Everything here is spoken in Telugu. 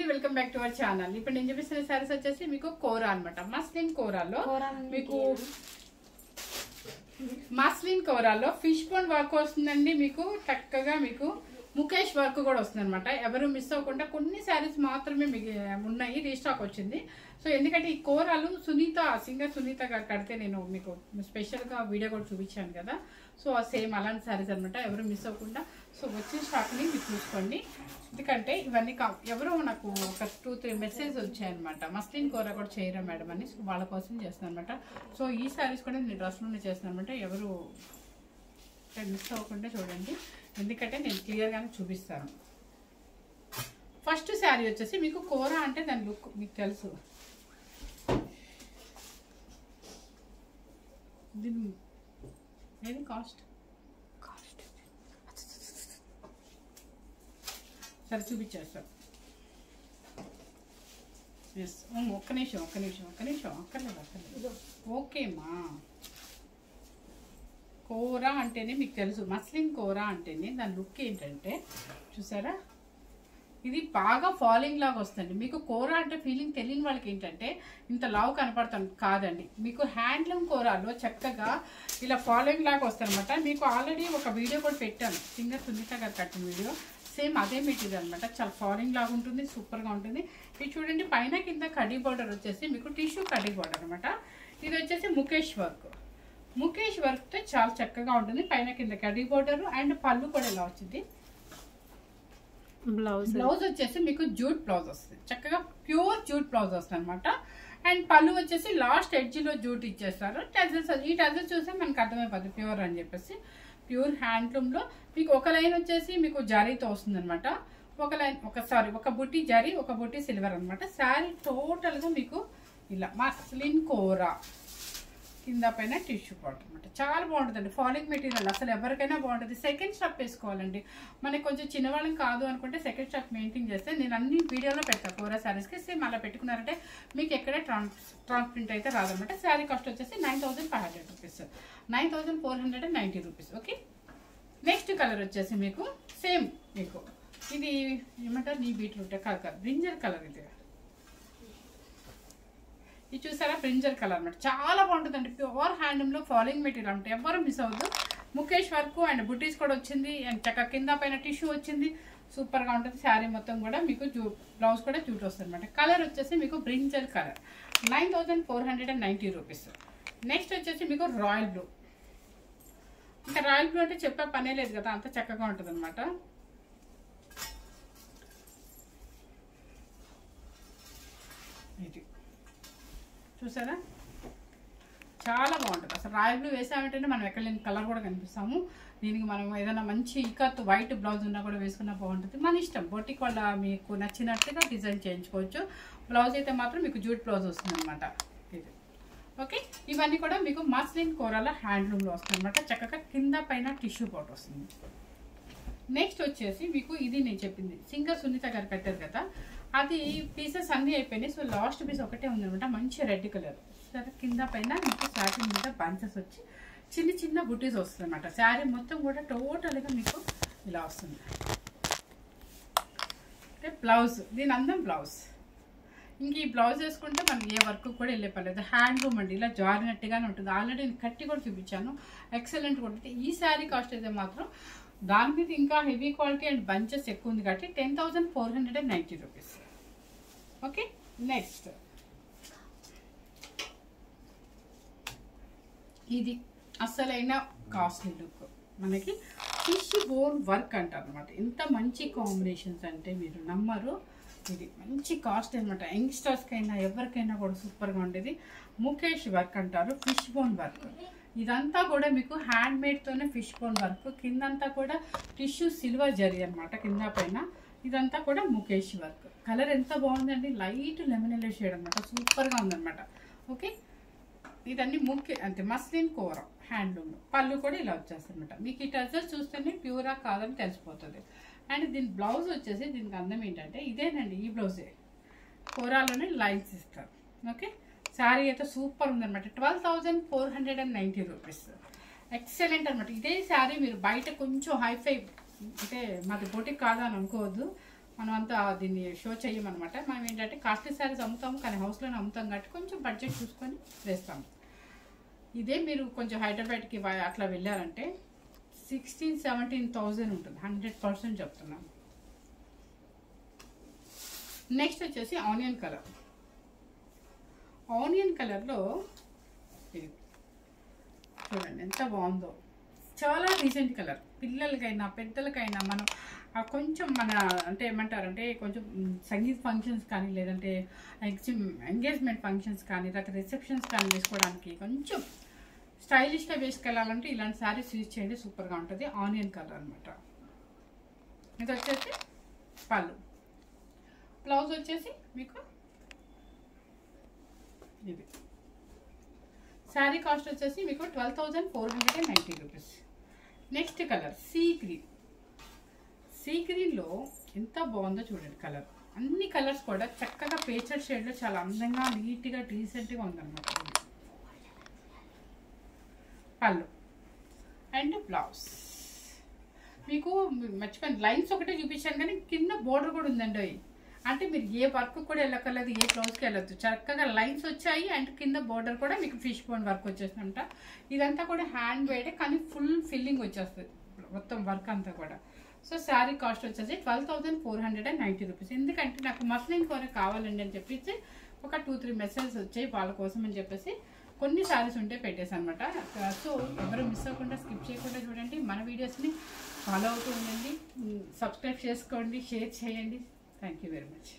అండి, welcome back to our channel. ఇప్పుడు నేను చూపిస్తున్న సారీస్ వచ్చేసి మీకు కోరా అనమాట. మస్లిన్ కోరాలో ఫిష్ బోన్ వర్క్ వస్తుందండి. మీకు చక్కగా మీకు ముఖేష్ వర్క్ కూడా వస్తుంది అనమాట. ఎవరు మిస్ అవ్వకుండా కొన్ని శారీస్ మాత్రమే ఉన్నాయి, రీస్టాక్ వచ్చింది. సో ఎందుకంటే ఈ కోరాలు సింగర్ సునీత గారు కడితే నేను మీకు స్పెషల్గా వీడియో కూడా చూపించాను కదా. సో సేమ్ అలాంటి శారీస్ అనమాట, ఎవరు మిస్ అవ్వకుండా. సో వచ్చిన స్టాక్ని మీరు చూసుకోండి. ఎందుకంటే ఇవన్నీ ఎవరో నాకు ఒక 2-3 మెసేజ్ వచ్చాయన్నమాట, మస్లిన్ కోరా కూడా చేయరా మేడం అని. సో వాళ్ళ కోసం చేస్తాను అనమాట. సో ఈ శారీస్ కూడా నేను డ్రెస్లోనే చేస్తాను అనమాట. ఎవరు మిస్ అవ్వకుండా చూడండి, ఎందుకంటే నేను క్లియర్గానే చూపిస్తాను. ఫస్ట్ శారీ వచ్చేసి మీకు కోరా అంటే దాని లుక్ మీకు తెలుసు. దీని ఏది కాస్ట్ సరే చూపించేస్తాను. ఎస్, ఒక్క నిమిషం అక్కర్లేదు. ఓకేమ్మా, కోరా అంటేనే మీకు తెలుసు, మస్లిన్ కోరా అంటేనే దాని లుక్ ఏంటంటే చూసారా, ఇది బాగా ఫాలింగ్ లాగా వస్తుంది. మీకు కోరా అంటే ఫీలింగ్ తెలియని వాళ్ళకి ఏంటంటే ఇంత లావు కనపడతాం కాదండి. మీకు హ్యాండ్లూమ్ కోరాలో చక్కగా ఇలా ఫాలింగ్ లాగా వస్తుంది అనమాట. మీకు ఆల్రెడీ ఒక వీడియో కూడా పెట్టాను, సింగర్ సునీత గారు కట్టిన వీడియో. సేమ్ అదే మెటీరియల్ అనమాట, చాలా ఫాలింగ్ లాగా ఉంటుంది, సూపర్గా ఉంటుంది. ఇది చూడండి, పైన కింద కడీ బార్డర్ వచ్చేసి మీకు టిష్యూ కడీ బార్డర్ అనమాట. ఇది వచ్చేసి ముఖేష్ వర్క్తో చాలా చక్కగా ఉంటుంది. పైన కింద కడీ బార్డర్ అండ్ పళ్ళు కూడా ఇలా వచ్చింది. బ్లౌజ్ వచ్చేసి మీకు జూట్ బ్లౌజ్ వస్తుంది, చక్కగా ప్యూర్ జూట్ బ్లౌజ్ వస్తుంది అనమాట. అండ్ పళ్ళు వచ్చేసి లాస్ట్ ఎడ్జ్ లో జూట్ ఇచ్చేస్తారు. టజల్స్, ఈ టజల్స్ చూస్తే మనకు అర్థమైపోతుంది ప్యూర్ అని చెప్పేసి. ప్యూర్ హ్యాండ్లూమ్ లో మీకు ఒక లైన్ వచ్చేసి మీకు జరీతో వస్తుంది అనమాట. ఒక బుట్టి జరీ, ఒక బుట్టి సిల్వర్ అనమాట. శారీ టోటల్ గా మీకు ఇలా మస్లిన్ కోరా, కింద పైన టిష్యూ పాట్ అనమాట. చాలా బాగుంటుందండి, ఫాలింగ్ మెటీరియల్ అసలు ఎవరికైనా బాగుంటుంది. సెకండ్ స్టాప్ వేసుకోవాలండి. మనకి కొంచెం చిన్నవాళ్ళం కాదు అనుకుంటే సెకండ్ స్టాప్ మెయింటైన్ చేస్తే నేను అన్ని వీడియోలో పెడతాను కోరా శారీస్కి. సేమ్ అలా పెట్టుకున్నారంటే మీకు ఎక్కడే ట్రాన్స్ప్రింట్ అయితే రాదనమాట. శారీ కాస్ట్ వచ్చేసి 9500 rupees, 9490 rupees. Okay, next colour వచ్చేసి మీకు సేమ్ మీకు ఇది ఏమంటారు, నీ బీట్రూట్ కాదు, బ్రింజర్ కలర్. ఇది చూసారా, బ్రింజర్ కలర్ అనమాట. చాలా బాగుంటుందండి, ప్యూర్ హ్యాండ్లూమ్లో ఫాలింగ్ మెటీరియల్ అంటే ఎవరు మిస్ అవ్వద్దు. ముఖేష్ వర్క్ అండ్ బుటీస్ కూడా వచ్చింది, అండ్ చక్కగా కింద పైన టిష్యూ వచ్చింది, సూపర్గా ఉంటుంది. శారీ మొత్తం కూడా మీకు బ్లౌజ్ కూడా జూట్ వస్తుంది అనమాట. కలర్ వచ్చేసి మీకు బ్రింజర్ కలర్, 9490 రూపీస్. నెక్స్ట్ వచ్చేసి మీకు రాయల్ బ్లూ. ఇంకా రాయల్ బ్లూ అంటే చెప్పే పనే లేదు కదా, అంత చక్కగా ఉంటుంది అనమాట. ఇది చూసారా, చాలా బాగుంటుంది అసలు. రాయల్ బ్లూ వేసామంటేనే మనం ఎక్కడ లేని కలర్ కూడా కనిపిస్తాము. దీనికి మనం ఏదైనా మంచి ఇకత్ వైట్ బ్లౌజ్ ఉన్నా కూడా వేసుకున్నా బాగుంటుంది. మన ఇష్టం, బొటిక్ వల్ల మీకు నచ్చినట్టుగా డిజైన్ చేయించుకోవచ్చు. బ్లౌజ్ అయితే మాత్రం మీకు జూట్ బ్లౌజ్ వస్తుంది అనమాట. ఇది ఓకే, ఇవన్నీ కూడా మీకు మస్లిన్ కోరాల హ్యాండ్లూమ్లో వస్తుంది అనమాట. చక్కగా కింద పైన టిష్యూ పాట్ వస్తుంది. నెక్స్ట్ వచ్చేసి మీకు ఇది నేను చెప్పింది సింగర్ సునీత గారు కట్టారు కదా, అది పీసెస్ అన్నీ అయిపోయినాయి. సో లాస్ట్ పీస్ ఒకటే ఉందనమాట, మంచి రెడ్ కలర్. సరే, కింద పైన మీకు శారీ మీద బంచెస్ వచ్చి చిన్న చిన్న బుటీస్ వస్తుంది అనమాట. శారీ మొత్తం కూడా టోటల్గా మీకు ఇలా వస్తుంది. అంటే బ్లౌజ్, దీని అందం బ్లౌజ్. ఇంక ఈ బ్లౌజ్ వేసుకుంటే మనకి ఏ వర్క్ కూడా వెళ్ళే పర్లేదు. హ్యాండ్లూమ్ అండి, ఇలా జారినట్టుగానే ఉంటుంది. ఆల్రెడీ నేను కట్టి కూడా చూపించాను, ఎక్సలెంట్ ఉంటుంది. ఈ శారీ కాస్ట్ అయితే మాత్రం దాని మీద ఇంకా హెవీ క్వాలిటీ అండ్ బంచెస్ ఎక్కువ ఉంది కాబట్టి 10490 రూపీస్. ఓకే, నెక్స్ట్ ఇది అసలైన కాస్ట్లీ లుక్, మనకి ఫిష్ బోన్ వర్క్ అంటారు అనమాట. ఎంత మంచి కాంబినేషన్స్ అంటే మీరు నమ్మరు. ఇది మంచి కాస్ట్ అనమాట. యంగ్స్టర్స్కైనా ఎవరికైనా కూడా సూపర్గా ఉండేది. ముఖేష్ వర్క్ అంటారు, ఫిష్ బోన్ వర్క్. ఇదంతా కూడా మీకు హ్యాండ్ మేడ్తోనే ఫిష్ బోన్ వర్క్. కిందంతా కూడా టిష్యూ సిల్వర్ జరీ అనమాట, కింద పైన ఇదంతా కూడా ముఖేష్ వర్క్. కలర్ ఎంత బాగుందండి, లైట్ లెమన్ ఎల్లో షేడ్ అనమాట, సూపర్గా ఉందన్నమాట. ఓకే, ఇదన్నీ అంటే మస్లిన్ కోరా హ్యాండ్లూమ్. పళ్ళు కూడా ఇలా వచ్చేస్తుంది అనమాట. మీకు ఈ టజర్ చూస్తేనే ప్యూరా కాదని తెలిసిపోతుంది. అండ్ దీని బ్లౌజ్ వచ్చేసి, దీనికి అందం ఏంటంటే ఇదేనండి, ఈ బ్లౌజే కోరాలోనే లైన్స్ ఇస్తారు. ఓకే, శారీ అయితే సూపర్ ఉందన్నమాట. 12490 రూపీస్. ఎక్సలెంట్ అనమాట. ఇదే శారీ మీరు బయట కొంచెం హైఫై అంటే మాది బొటిక్ కాదా అని అనుకోవద్దు, మనం అంతా దీన్ని షో చేయమన్నమాట. మనం ఏంటంటే కాస్ట్లీ శారీస్ అమ్ముతాము, కానీ హౌస్లోనే అమ్ముతాం కాబట్టి కొంచెం బడ్జెట్ చూసుకొని వేస్తాము. ఇదే మీరు కొంచెం హైదరాబాద్కి అట్లా వెళ్ళారంటే 16,000-17,000 ఉంటుంది, 100% చెప్తున్నాను. నెక్స్ట్ వచ్చేసి ఆనియన్ కలర్. ఆనియన్ కలర్లో ఇది చూడండి ఎంత బాగుందో. చాలా రీసెంట్ కలర్. పిల్లలకైనా పెద్దలకైనా మనం కొంచెం మన అంటే ఏమంటారంటే కొంచెం సంగీత్ ఫంక్షన్స్ కానీ, లేదంటే ఎంగేజ్మెంట్ ఫంక్షన్స్ కానీ, లేకపోతే రిసెప్షన్స్ కానీ వేసుకోవడానికి కొంచెం స్టైలిష్గా వేసుకెళ్ళాలంటే ఇలాంటి శారీస్ యూజ్ చేయండి, సూపర్గా ఉంటుంది. ఆనియన్ కలర్ అనమాట. ఇది వచ్చేసి పళ్ళు. బ్లౌజ్ వచ్చేసి మీకు ఇది. శారీ కాస్ట్ వచ్చేసి మీకు 12,490 rupees. Next colour sea green. సీ గ్రీన్లో ఎంత బాగుందో చూడండి కలర్. అన్ని కలర్స్ కూడా చక్కగా పేచర్ షేడ్లో చాలా అందంగా, నీట్గా, డీసెంట్గా ఉందన్నమాట. పళ్ళు అండ్ బ్లౌజ్. మీకు మర్చిపోయింది, లైన్స్ ఒకటే చూపించాను కానీ కింద బోర్డర్ కూడా ఉందండి. అంటే మీరు ఏ వర్క్ కూడా వెళ్ళక్కర్లేదు, ఏ బ్లౌజ్కి వెళ్ళొద్దు, చక్కగా లైన్స్ వచ్చాయి. అండ్ కింద బోర్డర్ కూడా మీకు ఫిష్ బోన్ వర్క్ వచ్చేస్తుందంట. ఇదంతా కూడా హ్యాండ్ మేడ్, కానీ ఫుల్ ఫిల్లింగ్ వచ్చేస్తుంది మొత్తం వర్క్ అంతా కూడా. సో శారీ కాస్ట్ వచ్చేసి 12,490 రూపీస్. ఎందుకంటే నాకు మస్లిన్ కూర కావాలండి అని చెప్పేసి ఒక 2-3 మెసేజెస్ వచ్చాయి వాళ్ళ కోసం అని చెప్పేసి కొన్ని శారీస్ ఉంటే పెట్టేసి అనమాట. సో ఎవరు మిస్ అవ్వకుండా, స్కిప్ చేయకుండా చూడండి. మన వీడియోస్ని ఫాలో అవుతూ ఉండండి, సబ్స్క్రైబ్ చేసుకోండి, షేర్ చేయండి. Thank you very much.